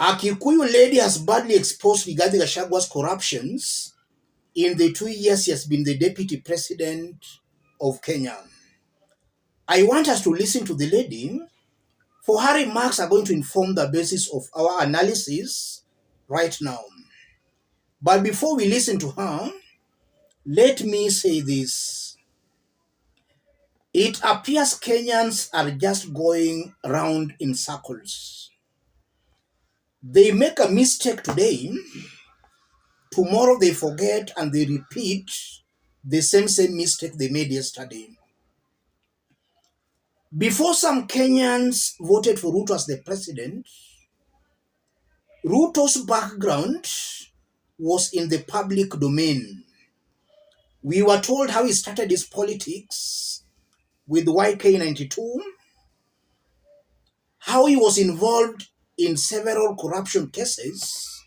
A Kikuyu lady has badly exposed Rigathi Gachagua's corruptions in the 2 years he has been the deputy president of Kenya. I want us to listen to the lady, for her remarks are going to inform the basis of our analysis right now. But before we listen to her, let me say this. It appears Kenyans are just going round in circles. They make a mistake today, tomorrow they forget and they repeat the same mistake they made yesterday. Before some Kenyans voted for Ruto as the president, Ruto's background was in the public domain. We were told how he started his politics with YK92, how he was involved in several corruption cases,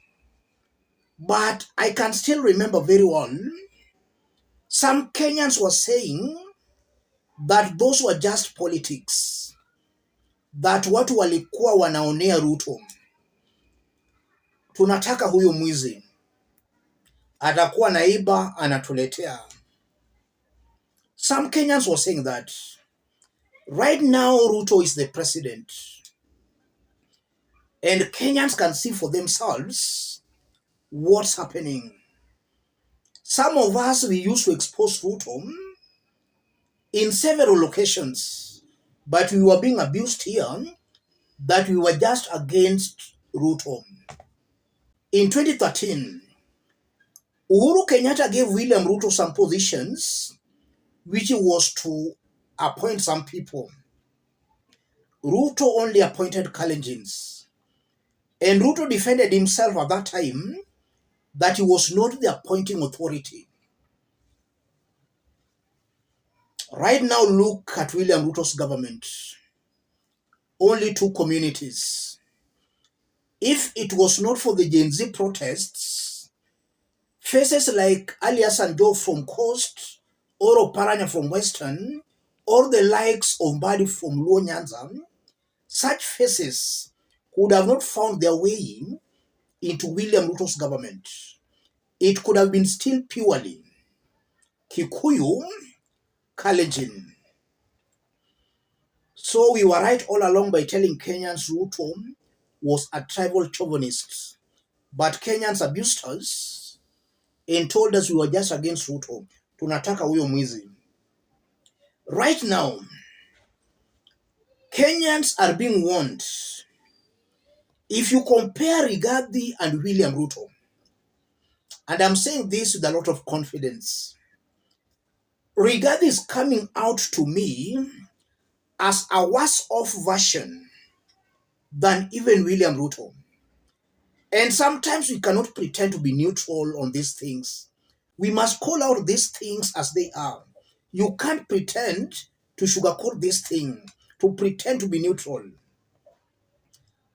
but I can still remember very well, some Kenyans were saying that those were just politics, that watu walikuwa wanaonea Ruto. Tunataka huyo mwizi, atakuwa naiba anatuletea. Some Kenyans were saying that. Right now, Ruto is the president. And Kenyans can see for themselves what's happening. Some of us, we used to expose Ruto in several locations, but we were being abused here that we were just against Ruto. In 2013, Uhuru Kenyatta gave William Ruto some positions, which was to appoint some people. Ruto only appointed Kalenjins. And Ruto defended himself at that time that he was not the appointing authority. Right now, look at William Ruto's government. Only 2 communities. If it was not for the Gen Z protests, faces like Alias and Joe from Coast, or Oparanya from Western, or the likes of Mbadi from Luo Nyanza, such faces would have not found their way into William Ruto's government. It could have been still purely Kikuyu, Kalenjin. So we were right all along by telling Kenyans Ruto was a tribal chauvinist. But Kenyans abused us and told us we were just against Ruto. Tunataka huyo mwizi. Right now, Kenyans are being warned. If you compare Rigathi and William Ruto, and I'm saying this with a lot of confidence, Rigathi is coming out to me as a worse-off version than even William Ruto. And sometimes we cannot pretend to be neutral on these things. We must call out these things as they are. You can't pretend to sugarcoat this thing, to pretend to be neutral.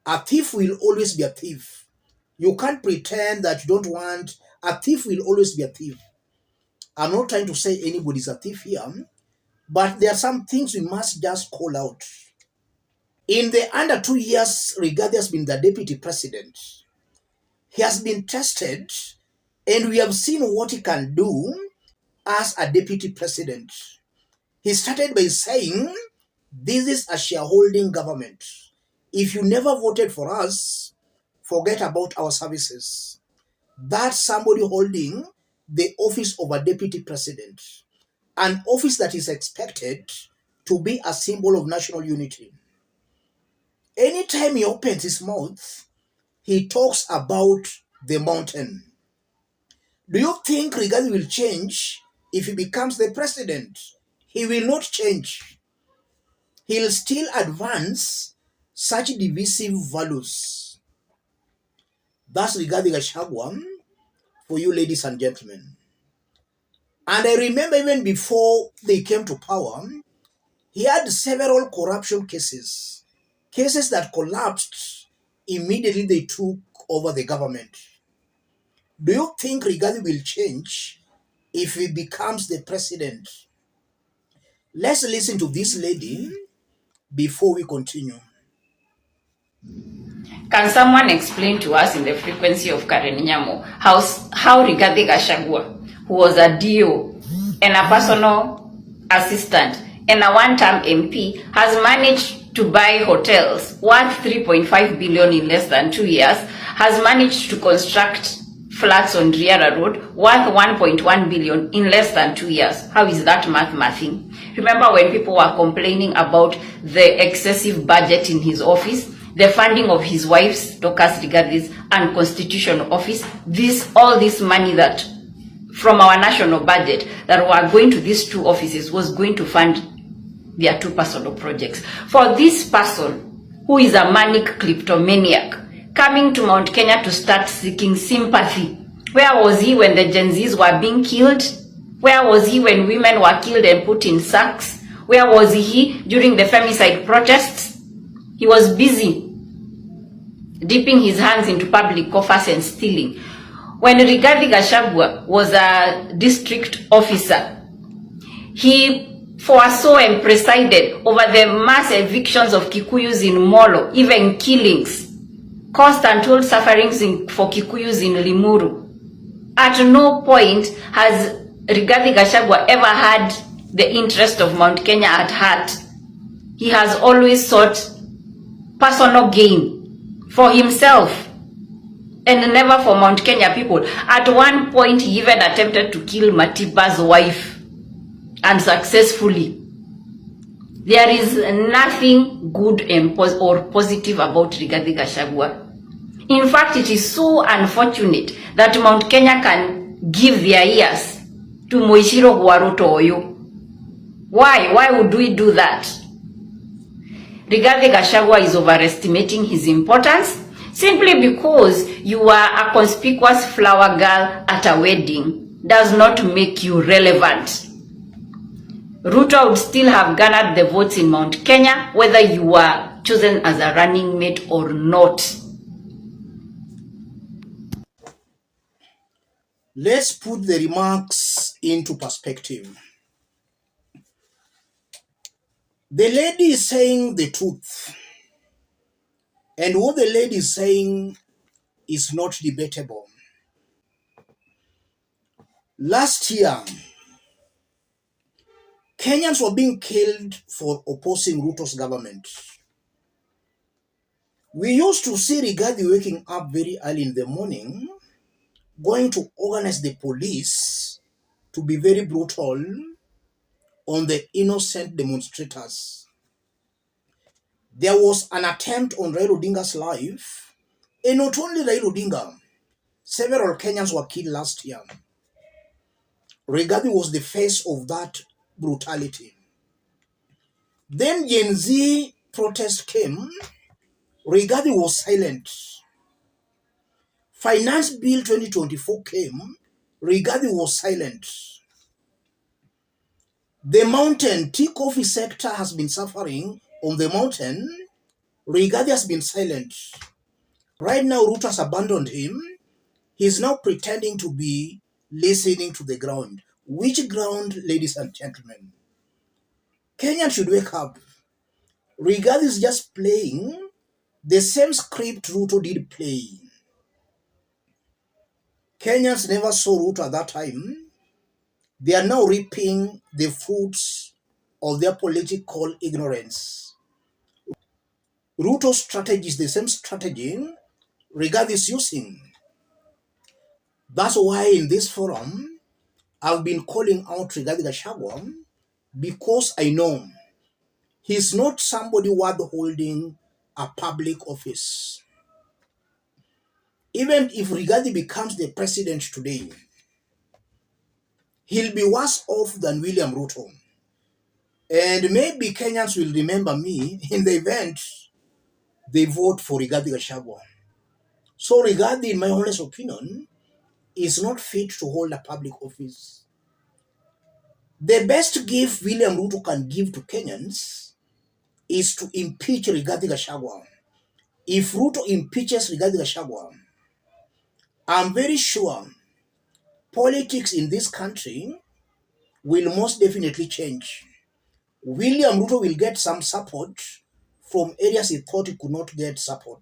A thief will always be a thief. You can't pretend that you don't want. A thief will always be a thief. I'm not trying to say anybody's a thief here, but there are some things we must just call out. In the under 2 years, Rigathi has been the deputy president. He has been tested, and we have seen what he can do as a deputy president. He started by saying, this is a shareholding government. If you never voted for us, forget about our services. That's somebody holding the office of a deputy president, an office that is expected to be a symbol of national unity. Anytime he opens his mouth, he talks about the mountain. Do you think Rigathi will change if he becomes the president? He will not change. He'll still advance such divisive values. That's Rigathi Gachagua for you, ladies and gentlemen. And I remember even before they came to power, he had several corruption cases that collapsed immediately they took over the government. Do you think Rigathi will change if he becomes the president? Let's listen to this lady before we continue. Can someone explain to us in the frequency of Karen Nyamo how Rigathi Gachagua, who was a DO and a personal assistant and a one-term MP, has managed to buy hotels worth 3.5 billion in less than 2 years, has managed to construct flats on Riara Road worth 1.1 billion in less than 2 years? How is that mathing? Remember when people were complaining about the excessive budget in his office, the funding of his wife's, Dorcas Rigathi's, unconstitutional office, all this money that from our national budget that were going to these two offices was going to fund their two personal projects. For this person who is a manic kleptomaniac coming to Mount Kenya to start seeking sympathy, where was he when the Gen Zs were being killed? Where was he when women were killed and put in sacks? Where was he during the femicide protests? He was busy dipping his hands into public coffers and stealing. When Rigathi Gachagua was a district officer, he foresaw and presided over the mass evictions of Kikuyus in Molo, even killings, caused untold sufferings for Kikuyus in Limuru. At no point has Rigathi Gachagua ever had the interest of Mount Kenya at heart. He has always sought personal gain for himself and never for Mount Kenya people. At one point, he even attempted to kill Matiba's wife unsuccessfully. There is nothing good or positive about Rigathi Gachagua. In fact, it is so unfortunate that Mount Kenya can give their ears to Moishiro Ruto Oyo. Why would we do that? Rigathi Gachagua is overestimating his importance simply because you are a conspicuous flower girl at a wedding does not make you relevant. Ruto would still have garnered the votes in Mount Kenya whether you were chosen as a running mate or not. Let's put the remarks into perspective. The lady is saying the truth, and what the lady is saying is not debatable. Last year, Kenyans were being killed for opposing Ruto's government. We used to see Rigathi waking up very early in the morning, going to organize the police to be very brutal on the innocent demonstrators. There was an attempt on Raila Odinga's life, and not only Raila Odinga, several Kenyans were killed last year. Rigathi was the face of that brutality. Then Gen Z protest came. Rigathi was silent. Finance Bill 2024 came. Rigathi was silent. The mountain tea coffee sector has been suffering on the mountain. Rigathi has been silent. Right now, Ruto has abandoned him. He's now pretending to be listening to the ground. Which ground, ladies and gentlemen? Kenyans should wake up. Rigathi is just playing the same script Ruto did play. Kenyans never saw Ruto at that time. They are now reaping the fruits of their political ignorance. Ruto's strategy is the same strategy Rigathi is using. That's why in this forum, I've been calling out Rigathi Gachagua because I know he's not somebody worth holding a public office. Even if Rigathi becomes the president today, he'll be worse off than William Ruto. And maybe Kenyans will remember me in the event they vote for Rigathi Gachagua. So Rigathi, in my honest opinion, is not fit to hold a public office. The best gift William Ruto can give to Kenyans is to impeach Rigathi Gachagua. If Ruto impeaches Rigathi Gachagua, I'm very sure politics in this country will most definitely change. William Ruto will get some support from areas he thought he could not get support.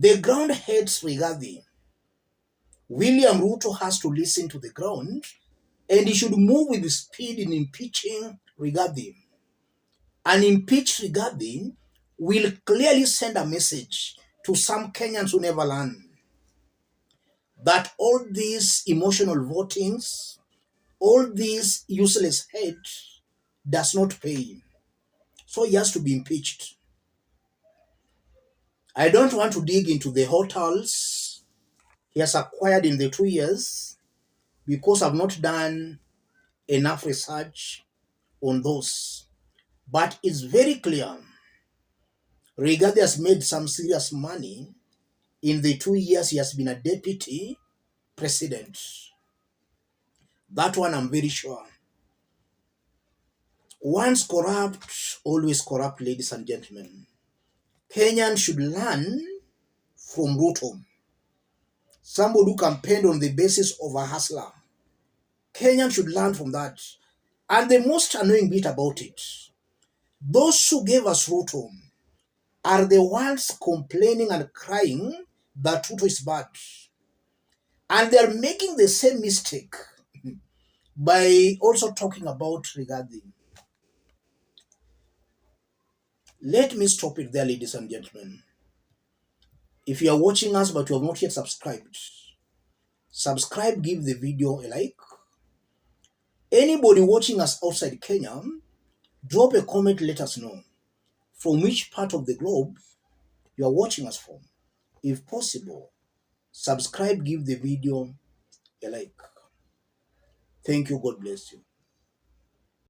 The ground hates Rigathi. William Ruto has to listen to the ground, and he should move with speed in impeaching Rigathi. An impeached Rigathi will clearly send a message to some Kenyans who never learn that all these emotional votings, all this useless hate does not pay. So he has to be impeached. I don't want to dig into the hotels he has acquired in the 2 years because I've not done enough research on those. But it's very clear Rigathi has made some serious money in the 2 years he has been a deputy president. That one I'm very sure. Once corrupt, always corrupt, ladies and gentlemen. Kenyans should learn from Ruto. Somebody who campaigned on the basis of a hustler. Kenyans should learn from that. And the most annoying bit about it, those who gave us Ruto are the ones complaining and crying that Ruto is bad. And they're making the same mistake by also talking about Rigathi. Let me stop it there, ladies and gentlemen. If you are watching us but you have not yet subscribed, subscribe, give the video a like. Anybody watching us outside Kenya, drop a comment, let us know from which part of the globe you are watching us from. If possible, subscribe, give the video a like. Thank you. God bless you.